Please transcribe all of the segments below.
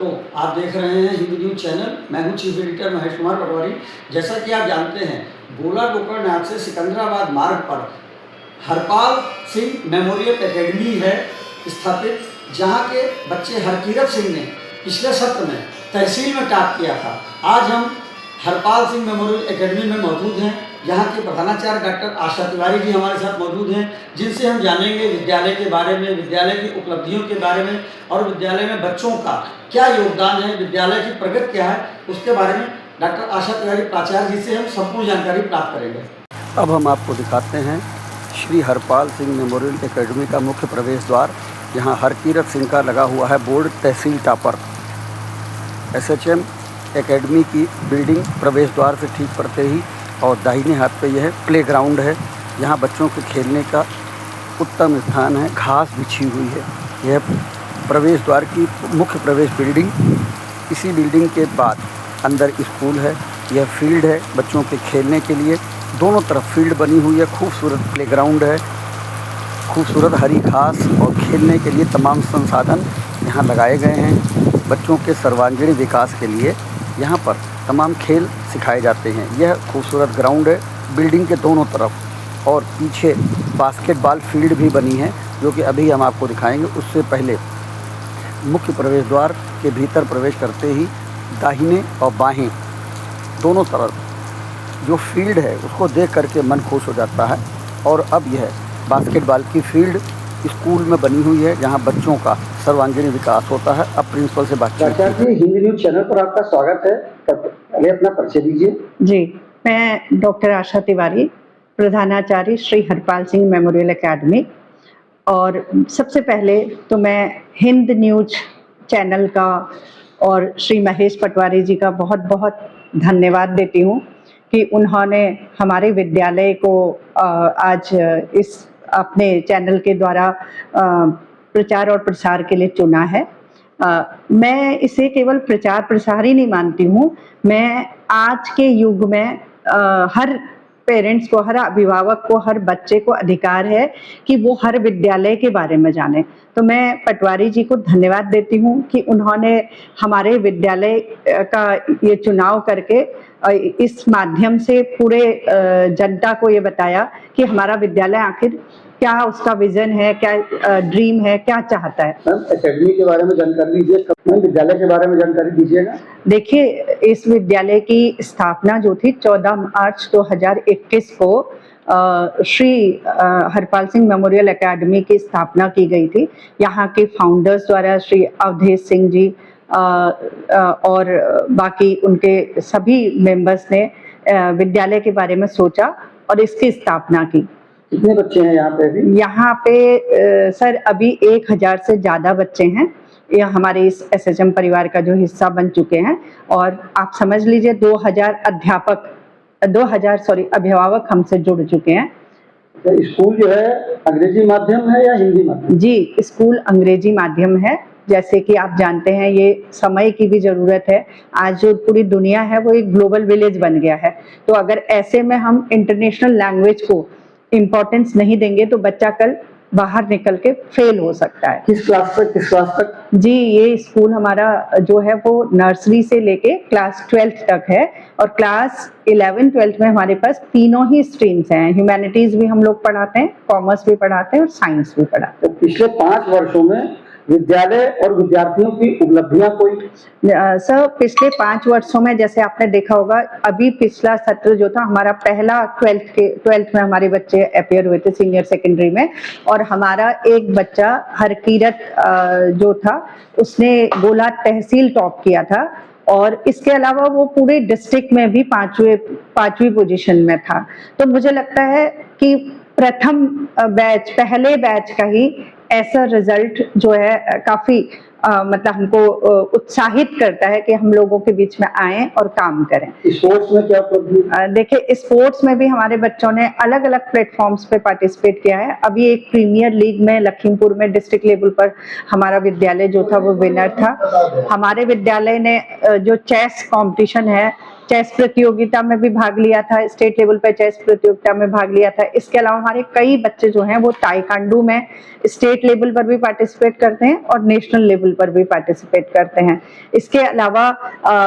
तो आप देख रहे हैं हिंदू न्यूज चैनल। मैं हूं चीफ एडिटर महेश कुमार पटवारी। जैसा कि आप जानते हैं, गोला गोकर्णनाथ से सिकंदराबाद मार्ग पर हरपाल सिंह मेमोरियल एकेडमी है स्थापित, जहां के बच्चे हरकीरत सिंह ने पिछले सत्र में तहसील में टॉप किया था। आज हम हरपाल सिंह मेमोरियल एकेडमी में मौजूद हैं। यहाँ के प्रधानाचार्य डॉक्टर आशा तिवारी जी हमारे साथ मौजूद हैं, जिनसे हम जानेंगे विद्यालय के बारे में, विद्यालय की उपलब्धियों के बारे में और विद्यालय में बच्चों का क्या योगदान है, विद्यालय की प्रगति क्या है, उसके बारे में डॉक्टर आशा तिवारी प्राचार्य जी से हम संपूर्ण जानकारी प्राप्त करेंगे। अब हम आपको दिखाते हैं श्री हरपाल सिंह मेमोरियल एकेडमी का मुख्य प्रवेश द्वार। यहाँ हरकीरत सिंह का लगा हुआ है बोर्ड, तहसील टॉपर। एसएचएम एकेडमी की बिल्डिंग प्रवेश द्वार से ठीक पड़ते ही और दाहिने हाथ पे यह प्लेग्राउंड है। यहाँ बच्चों के खेलने का उत्तम स्थान है, घास बिछी हुई है। यह प्रवेश द्वार की मुख्य प्रवेश बिल्डिंग। इसी बिल्डिंग के बाद अंदर स्कूल है। यह फील्ड है बच्चों के खेलने के लिए, दोनों तरफ फील्ड बनी हुई है। खूबसूरत प्लेग्राउंड है, खूबसूरत हरी घास और खेलने के लिए तमाम संसाधन यहाँ लगाए गए हैं। बच्चों के सर्वांगीण विकास के लिए यहाँ पर तमाम खेल सिखाए जाते हैं। यह खूबसूरत ग्राउंड है बिल्डिंग के दोनों तरफ, और पीछे बास्केटबॉल फील्ड भी बनी है, जो कि अभी हम आपको दिखाएंगे। उससे पहले मुख्य प्रवेश द्वार के भीतर प्रवेश करते ही दाहिने और बाएं दोनों तरफ जो फील्ड है उसको देख करके मन खुश हो जाता है। और अब यह बास्केटबॉल की फील्ड स्कूल में बनी हुई है, जहां बच्चों का सर्वांगीण विकास होता है। अब प्रिंसिपल से बातचीत। डॉक्टर जी, हिंदी न्यूज चैनल पर आपका स्वागत है। पहले अपना परिचय दीजिए। जी, मैं डॉक्टर आशा तिवारी, प्रधानाचार्य श्री हरपाल सिंह मेमोरियल एकेडमी। और सबसे पहले तो मैं हिंद न्यूज चैनल का और श्री महेश पटवारी जी का बहुत बहुत धन्यवाद देती हूँ कि उन्होंने हमारे विद्यालय को आज इस अपने चैनल के द्वारा प्रचार और प्रसार के लिए चुना है। मैं इसे केवल प्रचार प्रसार ही नहीं मानती हूँ। मैं आज के युग में हर पेरेंट्स को, हर अभिभावक को, हर बच्चे को अधिकार है कि वो हर विद्यालय के बारे में जाने। तो मैं पटवारी जी को धन्यवाद देती हूँ कि उन्होंने हमारे विद्यालय का ये चुनाव करके इस माध्यम से पूरे जनता को ये बताया कि हमारा विद्यालय आखिर क्या उसका विजन है, क्या ड्रीम है, क्या चाहता है। मैम, एकेडमी के बारे में जानकारी दीजिए। मैम, विद्यालय के बारे में जानकारी दीजिएगा। देखिए, इस विद्यालय की स्थापना जो थी 14 मार्च 2021 को श्री हरपाल सिंह मेमोरियल एकेडमी की स्थापना की गई थी। यहाँ के फाउंडर्स द्वारा श्री अवधेश सिंह जी और बाकी उनके सभी मेंबर्स ने विद्यालय के बारे में सोचा और इसकी स्थापना की। कितने बच्चे हैं यहाँ पे अभी? यहाँ पे सर अभी 1000 से ज़्यादा बच्चे हैं। यह हमारे इस एसएचएम परिवार का जो हिस्सा बन चुके हैं। और आप समझ लीजिए 2000 अभिभावक हमसे जुड़ चुके हैं। तो स्कूल जो है अंग्रेजी माध्यम है या हिंदी माध्यम? जी, स्कूल अंग्रेजी माध्यम है। जैसे कि आप जानते हैं, ये समय की भी ज़रूरत है। आज जो पूरी दुनिया है वो एक ग्लोबल विलेज बन गया है। तो अगर ऐसे में हम इंटरनेशनल लैंग्वेज को इम्पोर्टेंस नहीं देंगे तो बच्चा कल बाहर निकल के फेल हो सकता है। किस क्लास तक? जी, ये स्कूल हमारा जो है वो नर्सरी से लेके क्लास 12th तक है। और क्लास 11 12th में हमारे पास तीनों ही स्ट्रीम्स हैं। ह्यूमैनिटीज भी हम लोग पढ़ाते हैं, कॉमर्स भी पढ़ाते हैं और साइंस भी पढ़ाते हैं। तो पिछले 5 वर्षों में विद्यालय और विद्यार्थियों की उपलब्धियां कोई? सर, पिछले 5 वर्षों में जैसे आपने देखा होगा, अभी पिछला सत्र जो था हमारा पहला 12th में हमारे बच्चे अपियर हुए थे सीनियर सेकेंडरी में। और हमारा एक बच्चा हरकीरत जो था उसने गोला तहसील टॉप किया था। और इसके अलावा वो पूरे डिस्ट्रिक्ट में भी 5वीं पोजीशन में था। तो मुझे लगता है कि पहले बैच का ही ऐसा रिजल्ट जो है काफी मतलब हमको उत्साहित करता है कि हम लोगों के बीच में आए और काम करें। स्पोर्ट्स में क्या उपलब्धि? देखिए, स्पोर्ट्स में भी हमारे बच्चों ने अलग अलग प्लेटफॉर्म्स पे पार्टिसिपेट किया है। अभी एक प्रीमियर लीग में लखीमपुर में डिस्ट्रिक्ट लेवल पर हमारा विद्यालय जो था वो विनर था। हमारे विद्यालय ने जो चेस कंपटीशन है, चेस प्रतियोगिता में भी भाग लिया था, स्टेट लेवल पर चेस प्रतियोगिता में भाग लिया था। इसके अलावा हमारे कई बच्चे जो हैं वो ताइक्वांडो में स्टेट लेवल पर भी पार्टिसिपेट करते हैं और नेशनल लेवल पर भी पार्टिसिपेट करते हैं। इसके अलावा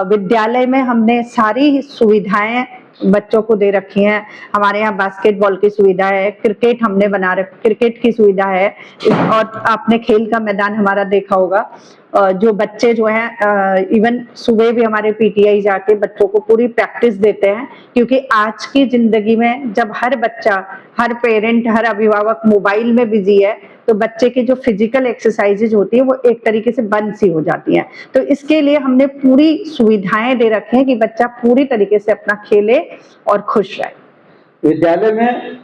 विद्यालय में हमने सारी सुविधाएं बच्चों को दे रखी हैं। हमारे यहाँ बास्केटबॉल की सुविधा है, क्रिकेट की सुविधा है, और आपने खेल का मैदान हमारा देखा होगा। जो बच्चे जो हैं इवन सुबह भी हमारे पीटीआई जाके बच्चों को पूरी प्रैक्टिस देते हैं, क्योंकि आज की जिंदगी में जब हर बच्चा, हर पेरेंट, हर अभिभावक मोबाइल में बिजी है, तो बच्चे की जो फिजिकल एक्सरसाइजेज होती है वो एक तरीके से बंद सी हो जाती हैं। तो इसके लिए हमने पूरी सुविधाएं दे रखी हैं कि बच्चा पूरी तरीके से अपना खेले और खुश रहे। विद्यालय में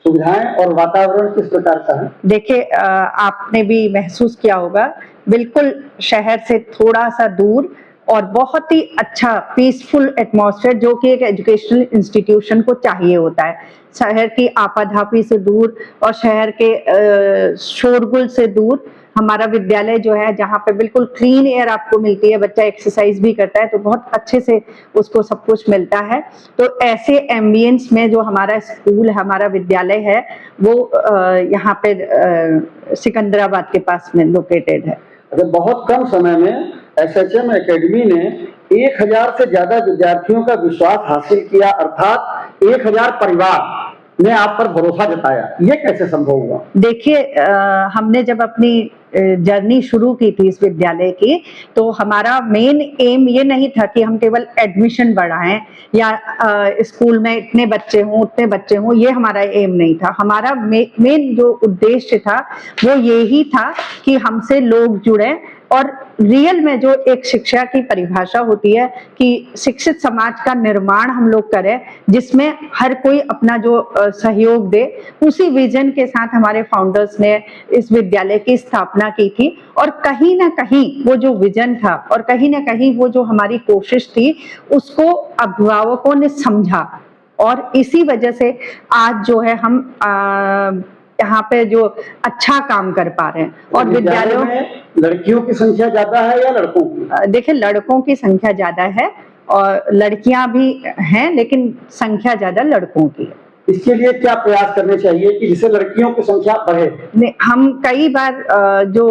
सुविधाएं और वातावरण किस प्रकार का है? देखिए, आपने भी महसूस किया होगा, बिल्कुल शहर से थोड़ा सा दूर और बहुत ही अच्छा पीसफुल एटमॉस्फेयर, जो कि एक एजुकेशनल इंस्टीट्यूशन को चाहिए होता है। शहर की आपाधापी से दूर और शहर के शोरगुल से दूर हमारा विद्यालय जो है, जहाँ पे बिल्कुल क्लीन एयर आपको मिलती है, बच्चा एक्सरसाइज भी करता है तो बहुत अच्छे से उसको सब कुछ मिलता है। तो ऐसे एम्बियंस में जो हमारा स्कूल, हमारा विद्यालय है, वो यहाँ पे सिकंदराबाद के पास में लोकेटेड है। अगर बहुत कम समय में एसएचएम एकेडमी ने 1000 से ज्यादा विद्यार्थियों का विश्वास हासिल किया, अर्थात 1000 परिवार ने आप पर भरोसा जताया, ये कैसे संभव हुआ? देखिए, हमने जब अपनी जर्नी शुरू की थी इस विद्यालय की, तो हमारा मेन एम ये नहीं था कि हम केवल एडमिशन बढ़ाएं या स्कूल में इतने बच्चे हों उतने बच्चे हों, ये हमारा एम नहीं था। हमारा मेन जो उद्देश्य था वो यही था कि हमसे लोग जुड़े और रियल में जो एक शिक्षा की परिभाषा होती है कि शिक्षित समाज का निर्माण हम लोग करें, जिसमें हर कोई अपना जो सहयोग दे, उसी विजन के साथ हमारे फाउंडर्स ने इस विद्यालय की स्थापना की थी। और कहीं ना कहीं वो जो विजन था और कहीं ना कहीं वो जो हमारी कोशिश थी, उसको अभिभावकों ने समझा, और इसी वजह से आज जो है हम यहाँ पे जो अच्छा काम कर पा रहे हैं। और विद्यालयों में लड़कियों की संख्या ज्यादा है या लड़कों की? देखिए, लड़कों की संख्या ज्यादा है और लड़कियां भी हैं, लेकिन संख्या ज्यादा लड़कों की है। इसके लिए क्या प्रयास करने चाहिए कि जिससे लड़कियों की संख्या बढ़े? हम कई बार जो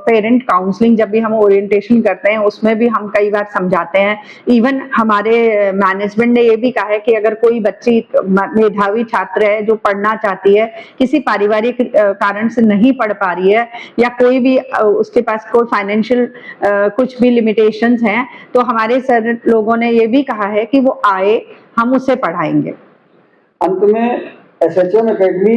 पेरेंट काउंसलिंग जब भी हम ओरिएंटेशन करते हैं, उसमें भी हम कई बार समझाते हैं। इवन हमारे मैनेजमेंट ने ये भी कहा है कि अगर कोई बच्ची मेधावी छात्र है जो पढ़ना चाहती है, किसी पारिवारिक कारण से नहीं पढ़ पा रही है, या कोई भी उसके पास कोई फाइनेंशियल कुछ भी लिमिटेशंस हैं, तो हमारे सर लोगों ने ये भी कहा है कि वो आए, हम उसे पढ़ाएंगे। अंत में एसएचएम एकेडमी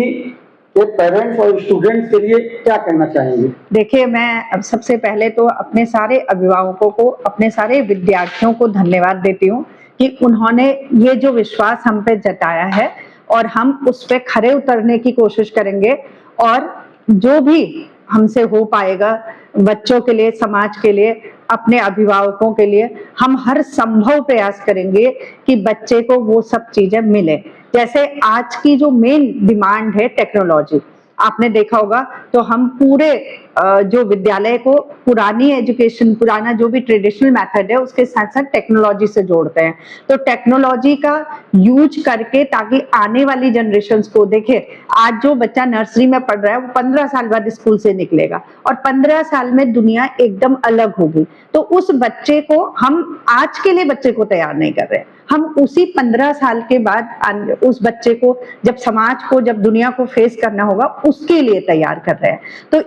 के पेरेंट्स और स्टूडेंट्स के लिए क्या कहना चाहेंगे? देखिए, मैं अब सबसे पहले तो अपने सारे अभिभावकों को, अपने सारे विद्यार्थियों को धन्यवाद देती हूँ कि उन्होंने ये जो विश्वास हम पे जताया है, और हम उस पे खरे उतरने की कोशिश करेंगे, और जो भी हमसे हो पाएगा बच्चों के लिए, समाज के लिए, अपने अभिभावकों के लिए, हम हर संभव प्रयास करेंगे कि बच्चे को वो सब चीजें मिले। जैसे आज की जो मेन डिमांड है टेक्नोलॉजी, आपने देखा होगा, तो हम पूरे जो विद्यालय को पुरानी एजुकेशन, पुराना जो भी ट्रेडिशनल मेथड है, उसके साथ साथ टेक्नोलॉजी से जोड़ते हैं। तो टेक्नोलॉजी का यूज करके, ताकि आने वाली जनरेशन्स को, देखिए आज जो बच्चा नर्सरी में पढ़ रहा है वो 15 साल बाद स्कूल से निकलेगा, और 15 साल में दुनिया एकदम अलग होगी। तो उस बच्चे को हम आज के लिए बच्चे को तैयार नहीं कर रहे हैं, हम उसी 15 साल के बाद उस बच्चे को जब समाज को, जब दुनिया को फेस करना होगा, उसके लिए तैयार कर रहे हैं। तो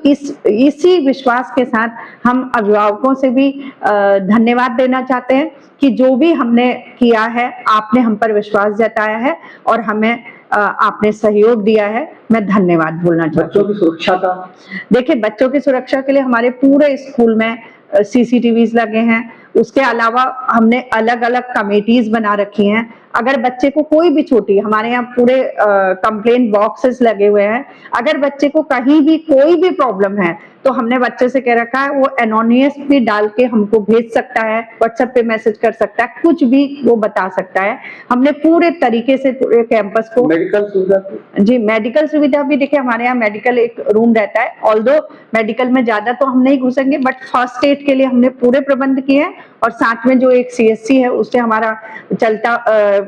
इसी विश्वास के साथ हम अभिभावकों से भी धन्यवाद देना चाहते हैं कि जो भी हमने किया है, आपने हम पर विश्वास जताया है और हमें आपने सहयोग दिया है। मैं धन्यवाद बोलना चाहती हूँ। बच्चों की सुरक्षा का, देखिए, बच्चों की सुरक्षा के लिए हमारे पूरे स्कूल में CCTVs लगे हैं। उसके अलावा हमने अलग अलग कमेटीज बना रखी हैं। अगर बच्चे को कोई भी छोटी, हमारे यहाँ पूरे कंप्लेंट बॉक्सेस लगे हुए हैं, अगर बच्चे को कहीं भी कोई भी प्रॉब्लम है तो हमने बच्चे से कह रखा है वो एनोनिमस भी डाल के हमको भेज सकता है, व्हाट्सएप पे मैसेज कर सकता है, कुछ भी वो बता सकता है। हमने पूरे तरीके से पूरे कैंपस को मेडिकल सुविधा जी, मेडिकल सुविधा भी देखिए, हमारे यहाँ मेडिकल एक रूम रहता है, ऑल्दो मेडिकल में ज्यादा तो हम नहीं घुसेंगे, बट फर्स्ट एड के लिए हमने पूरे प्रबंध किए हैं। और साथ में जो एक सीएससी है उससे हमारा चलता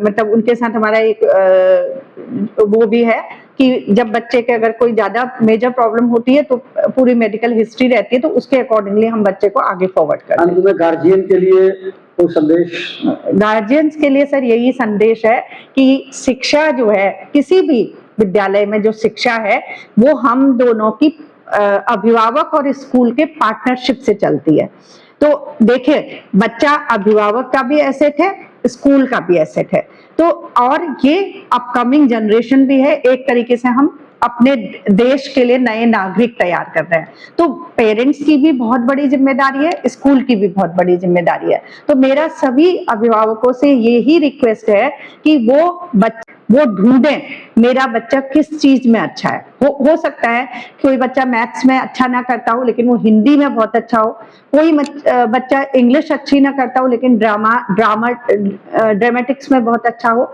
मतलब उनके साथ हमारा एक वो भी है कि जब बच्चे के अगर कोई ज्यादा मेजर प्रॉब्लम होती है तो पूरी मेडिकल हिस्ट्री रहती है, तो उसके अकॉर्डिंगली हम बच्चे को आगे फॉरवर्ड करते हैं। अंत में गार्जियन के लिए कोई संदेश? गार्जियंस के लिए सर यही संदेश है कि शिक्षा जो है, किसी भी विद्यालय में जो शिक्षा है वो हम दोनों की अभिभावक और स्कूल के पार्टनरशिप से चलती है। तो देखिए, बच्चा अभिभावक का भी एसेट है, स्कूल का भी एसेट है, तो और ये अपकमिंग जनरेशन भी है। एक तरीके से हम अपने देश के लिए नए नागरिक तैयार कर रहे हैं, तो पेरेंट्स की भी बहुत बड़ी जिम्मेदारी है, स्कूल की भी बहुत बड़ी जिम्मेदारी है। तो मेरा सभी अभिभावकों से यही रिक्वेस्ट है कि वो ढूंढें मेरा बच्चा किस चीज में अच्छा है। हो सकता है कोई बच्चा मैथ्स में अच्छा ना करता हो लेकिन वो हिंदी में बहुत अच्छा हो, कोई बच्चा इंग्लिश अच्छी ना करता हो लेकिन ड्रामेटिक्स में बहुत अच्छा हो,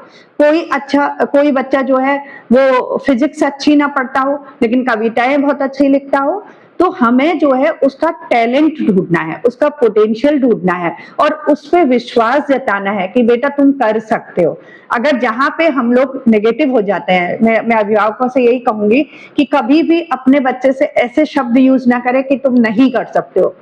कोई बच्चा जो है वो फिजिक्स अच्छी ना पढ़ता हो लेकिन कविताएं बहुत अच्छी लिखता हो। तो हमें जो है उसका टैलेंट ढूंढना है, उसका पोटेंशियल ढूंढना है और उस पर विश्वास जताना है कि बेटा तुम कर सकते हो। अगर जहां पे हम लोग नेगेटिव हो जाते हैं, मैं अभिभावकों से यही कहूंगी कि कभी भी अपने बच्चे से ऐसे शब्द यूज ना करें कि तुम नहीं कर सकते हो,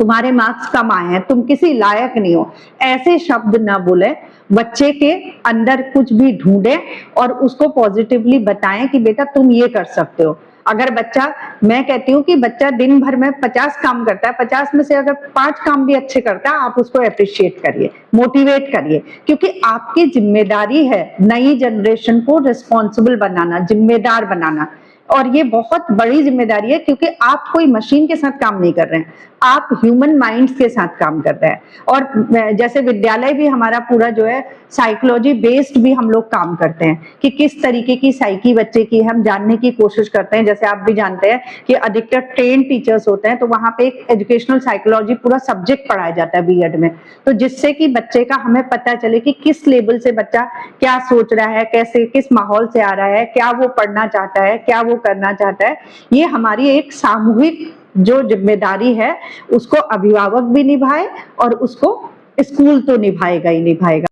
तुम्हारे मार्क्स कम आए हैं, तुम किसी लायक नहीं हो, ऐसे शब्द ना बोले। बच्चे के अंदर कुछ भी ढूंढे और उसको पॉजिटिवली बताएं कि बेटा तुम ये कर सकते हो। अगर बच्चा, मैं कहती हूँ कि बच्चा दिन भर में 50 काम करता है, 50 में से अगर 5 काम भी अच्छे करता है, आप उसको अप्रिशिएट करिए, मोटिवेट करिए, क्योंकि आपकी जिम्मेदारी है नई जनरेशन को रिस्पॉन्सिबल बनाना, जिम्मेदार बनाना। और ये बहुत बड़ी जिम्मेदारी है क्योंकि आप कोई मशीन के साथ काम नहीं कर रहे हैं, आप ह्यूमन माइंड्स के साथ काम कर रहे हैं। और जैसे विद्यालय भी हमारा पूरा जो है साइकोलॉजी बेस्ड भी हम लोग काम करते हैं कि किस तरीके की साइकी बच्चे की हम जानने की कोशिश करते हैं। जैसे आप भी जानते हैं कि अधिकतर ट्रेन टीचर्स होते हैं, तो वहां पे एक एजुकेशनल साइकोलॉजी पूरा सब्जेक्ट पढ़ाया जाता है बीएड में, तो जिससे कि बच्चे का हमें पता चले कि किस लेवल से बच्चा क्या सोच रहा है, कैसे किस माहौल से आ रहा है, क्या वो पढ़ना चाहता है, क्या वो करना चाहता है। ये हमारी एक सामूहिक जो जिम्मेदारी है उसको अभिभावक भी निभाए और उसको स्कूल तो निभाएगा ही निभाएगा।